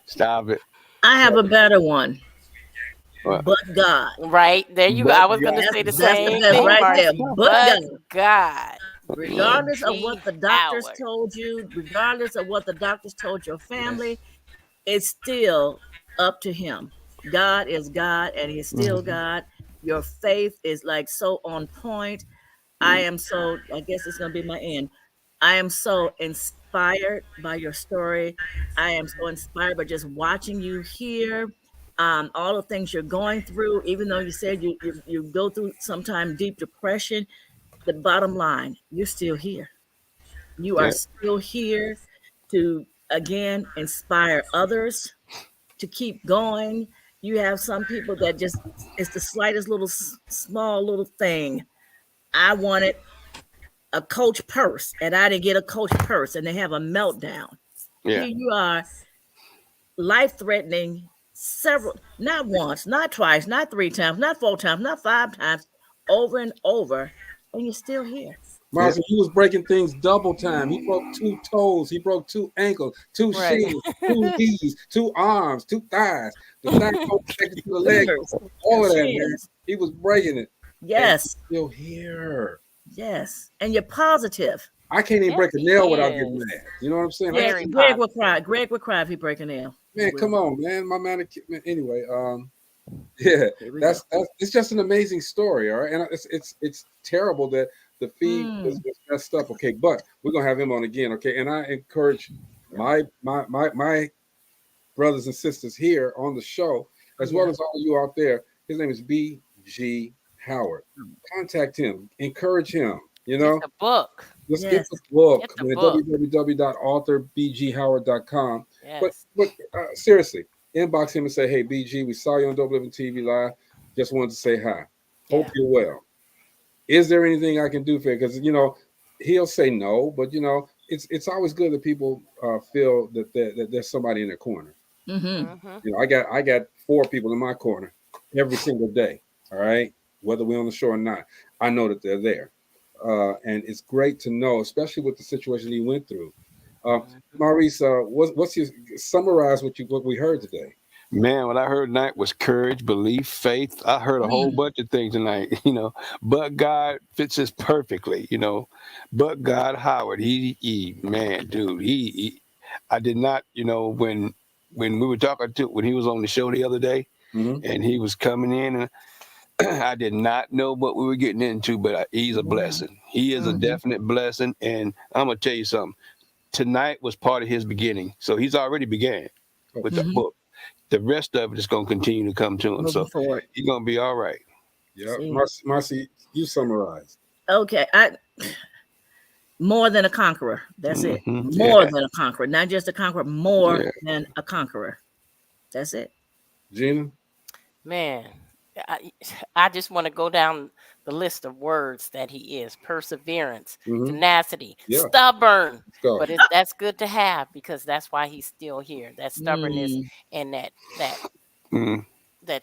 Stop it. I have a better one. What? But God. Right. There you go. I was going to say the same thing, right Marcy. there. But God. God. Regardless of what the doctors Howard. told you, regardless of what the doctors told your family, it's still up to him. God is God and he's still God. Your faith is like so on point. I guess it's going to be my end. I am so inspired by your story. I am so inspired by just watching you here. All the things you're going through, even though you said you go through sometime deep depression, the bottom line, you're still here. You are still here to, again, inspire others to keep going. You have some people that just, it's the slightest little, small little thing. I wanted a Coach purse and I didn't get a Coach purse and they have a meltdown. Yeah. Here you are, life-threatening, several, not once, not twice, not 3 times, not 4 times, not 5 times, over and over, and you're still here. Marcy, he was breaking things double time. He broke 2 toes. He broke 2 ankles, 2 shins, 2 knees, 2 arms, 2 thighs. The back connected to the leg. All of that, man. He was breaking it. Yes. Still here. Yes. And you're positive. I can't even break a nail without getting mad. You know what I'm saying? Yes, Greg would cry. Greg would cry if he break a nail. Man, come on, man. My man. Anyway, yeah, that's it's just an amazing story. All right, and it's terrible that the feed was messed up. Okay, but we're gonna have him on again. Okay, and I encourage my brothers and sisters here on the show, as well as all of you out there. His name is B.G. Howard. Contact him, encourage him. You know, get the book. Let's get the book. www.author.bghoward.com. Yes. But seriously, inbox him and say, "Hey, BG, we saw you on Dope Living TV Live. Just wanted to say hi. Hope you're well. Is there anything I can do for you?" Because he'll say no, but it's always good that people feel that there's somebody in their corner. I got 4 people in my corner every single day. All right, whether we're on the show or not, I know that they're there. And it's great to know, especially with the situation he went through. Maurice, what's your summarize what we heard today? Man, what I heard tonight was courage, belief, faith. I heard a whole bunch of things tonight, but God fits us perfectly, but God Howard, he man, dude, I did not, when we were talking when he was on the show the other day and he was coming in and I did not know what we were getting into, but he's a blessing. He is a definite blessing. And I'm going to tell you something. Tonight was part of his beginning. So he's already began with the book. The rest of it is going to continue to come to him. So he's going to be all right. Yeah. Marcy, you summarized. Okay. More than a conqueror. That's it. More than a conqueror. Not just a conqueror, more than a conqueror. That's it. Gina? Man, I just want to go down the list of words that he is: perseverance, tenacity, stubborn. But that's good to have because that's why he's still here. That stubbornness and that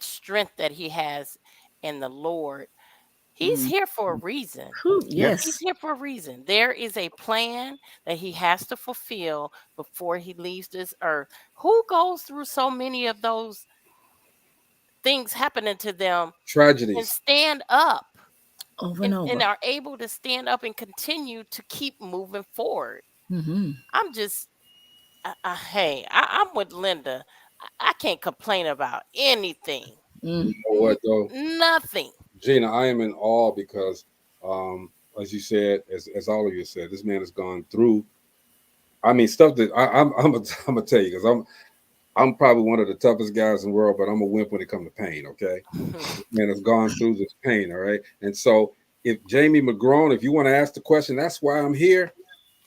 strength that he has in the Lord. He's here for a reason. Yes. He's here for a reason. There is a plan that he has to fulfill before he leaves this earth. Who goes through so many of those things happening to them, tragedies, and stand up over and over, and are able to stand up and continue to keep moving forward? I'm just, I'm with Linda. I can't complain about anything. You know what though? Nothing. Gina, I am in awe because, as you said, as all of you said, this man has gone through. I mean, stuff that I'm gonna tell you because I'm probably one of the toughest guys in the world, but I'm a wimp when it comes to pain, okay? Man has gone through this pain, all right? And so if Jamie McGrone, if you want to ask the question, that's why I'm here.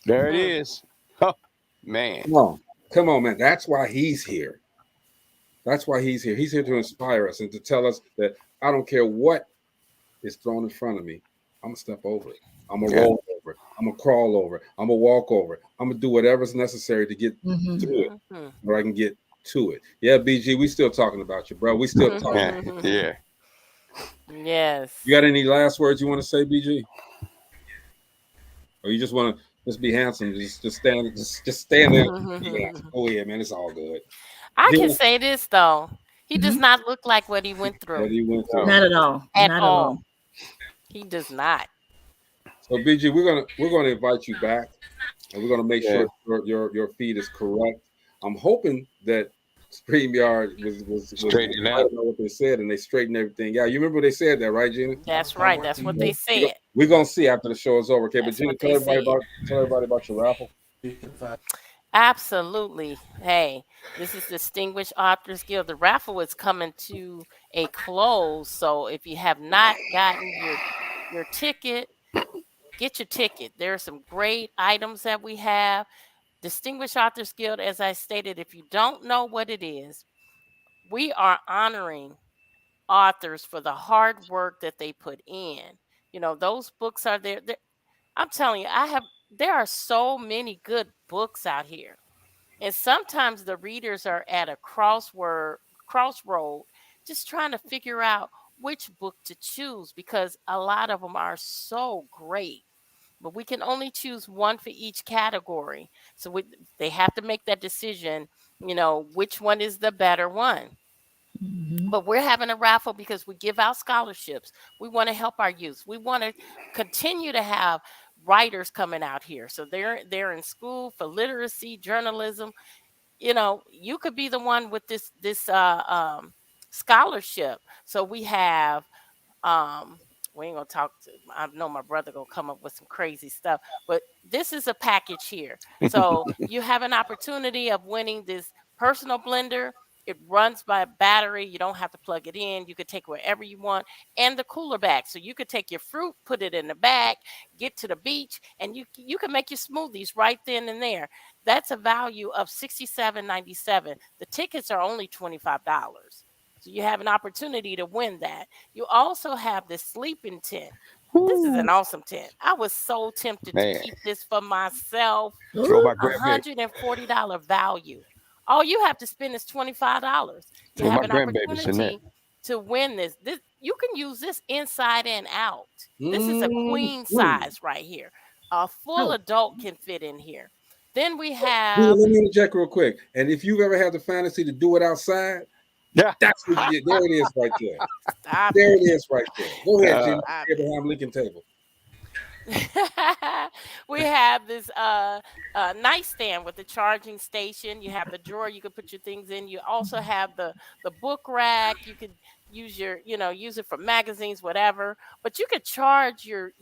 There it is. Oh, man. Come on, man. That's why he's here. That's why he's here. He's here to inspire us and to tell us that I don't care what is thrown in front of me, I'm gonna step over it. I'm gonna roll over it. I'm gonna crawl over it. I'm gonna walk over it. I'm gonna do whatever's necessary to get to it, where I can get to it. Yeah, BG, we still talking about you, bro. We still talking. Yeah. Yes. You got any last words you want to say, BG? Or you just want to just be handsome, just stand there. Oh yeah, man, it's all good. I can say this though. He does not look like what he went through. Not at all. At Not all. at all. He does not. So BG, we're gonna invite you back, and we're gonna make sure your feed is correct. I'm hoping that StreamYard was straightening out. I don't know what they said, and they straightened everything out. You remember they said that, right, Gina? That's right. That's what they said. We're gonna see after the show is over. Okay, That's but Gina, what tell everybody about your raffle. Absolutely. Hey, this is Distinguished Authors Guild. The raffle is coming to a close. So if you have not gotten your ticket, get your ticket. There are some great items that we have. Distinguished Authors Guild, as I stated, if you don't know what it is, we are honoring authors for the hard work that they put in. You know, those books are there. I'm telling you, there are so many good books out here. And sometimes the readers are at a crossroad, just trying to figure out which book to choose because a lot of them are so great. But we can only choose one for each category. So they have to make that decision, you know, which one is the better one. But we're having a raffle because we give out scholarships. We want to help our youth. We want to continue to have writers coming out here. So they're in school for literacy, journalism. You know, you could be the one with this scholarship. So we have we ain't gonna talk to, I know my brother gonna come up with some crazy stuff, but this is a package here. So you have an opportunity of winning this personal blender. It runs by a battery. You don't have to plug it in. You could take wherever you want, and the cooler bag. So you could take your fruit, put it in the bag, get to the beach, and you can make your smoothies right then and there. That's a value of $67.97. The tickets are only $25. So you have an opportunity to win that. You also have this sleeping tent. This is an awesome tent. I was so tempted to keep this for myself. $140 value. All you have to spend is $25. You have an opportunity to win this. You can use this inside and out. This is a queen size right here. A full adult can fit in here. Then we have. Let me interject real quick. And if you've ever had the fantasy to do it outside, that's what you did. There it is right there. There it is right there. Go ahead, Jim. Abraham Lincoln table. We have this nightstand with the charging station. You have the drawer you can put your things in. You also have the book rack. You could use use it for magazines, whatever. But you could charge your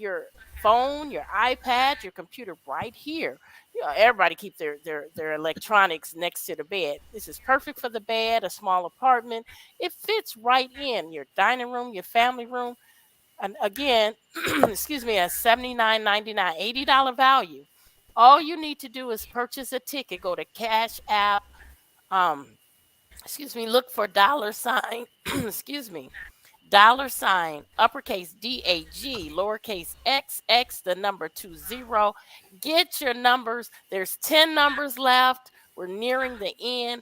phone, your iPad, your computer right here. You know, everybody keep their electronics next to the bed. This is perfect for the bed, a small apartment. It fits right in your dining room, your family room. And again, excuse me, a $79.99, $80 value. All you need to do is purchase a ticket. Go to Cash App. Look for $, excuse me, $, uppercase DAG, lowercase XX, the number 20. Get your numbers. There's 10 numbers left. We're nearing the end.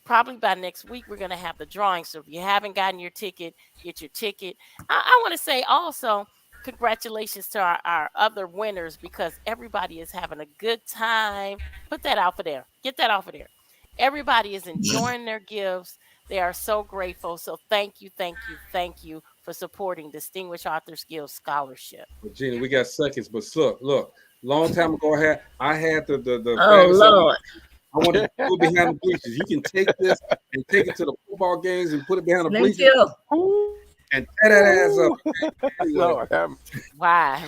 Probably by next week, we're going to have the drawing. So if you haven't gotten your ticket, get your ticket. I want to say also, congratulations to our other winners because everybody is having a good time. Put that out for there. Get that off of there. Everybody is enjoying their gifts. They are so grateful. So thank you for supporting Distinguished Authors Guild Scholarship. Well, Gina, we got seconds, but look. Long time ago, I had the oh Lord. I want to put behind the bleachers. You can take this and take it to the football games and put it behind the Thank bleachers. You. And tear that ass up. Lord, why?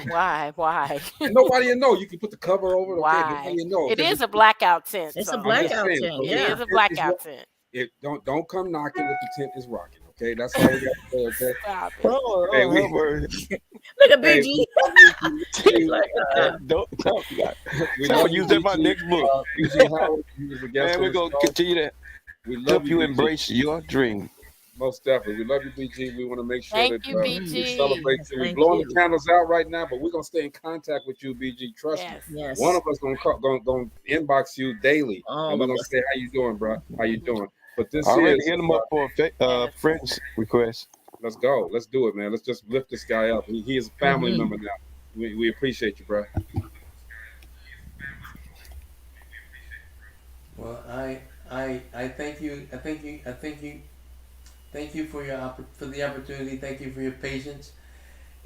And nobody will know. You can put the cover over it. Why? Okay, know. It is a blackout tent. It's a blackout tent. Yeah. It is a blackout tent. Don't come knocking if the tent is rocking. Okay, that's all we got to say. Okay. Stop it. Look at BG. Don't use that for my next book. And we're gonna continue to help you embrace your dream. Most definitely. We love you, BG. We want to make sure that Thank you, we BG. celebrate Yes, you. We're thank blowing you. the candles out right now, but we're going to stay in contact with you, BG. Trust me. Yes. One Yes, of us going to inbox you daily, and all we're of going to us. say, how you doing, bro? How you doing? But I this already is, hit him up for a Yes. friends request. let's go. Let's do it, man. Let's just lift this guy up. He is a family Mhm. member now. We appreciate you, bro. Well, I thank you. Thank you for for the opportunity. Thank you for your patience.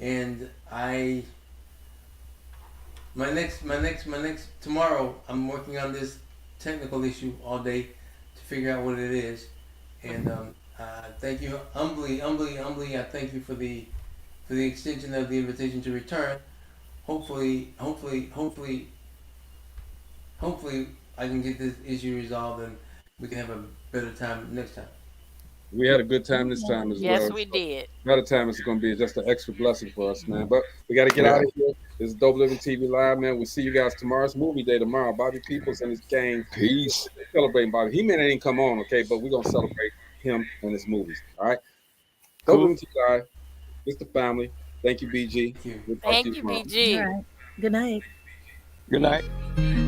And my next tomorrow. I'm working on this technical issue all day to figure out what it is. And thank you humbly. I thank you for the extension of the invitation to return. Hopefully, I can get this issue resolved and we can have a better time next time. We had a good time this time as Yes, well. we So did. another time it's going to be just an extra blessing for us, man. But we got to get Yeah. out of here. This is Dope Living TV Live, man. We'll see you guys tomorrow. It's movie day tomorrow. Bobby Peoples and his gang. Peace. Celebrating Bobby. He may not even come on, okay, but we're going to celebrate him and his movies. All right. Dope Cool. Living TV Live. It's the family. Thank you, BG. Thank you. We'll talk to Thank you you, tomorrow. All BG. right. Good night. Good night.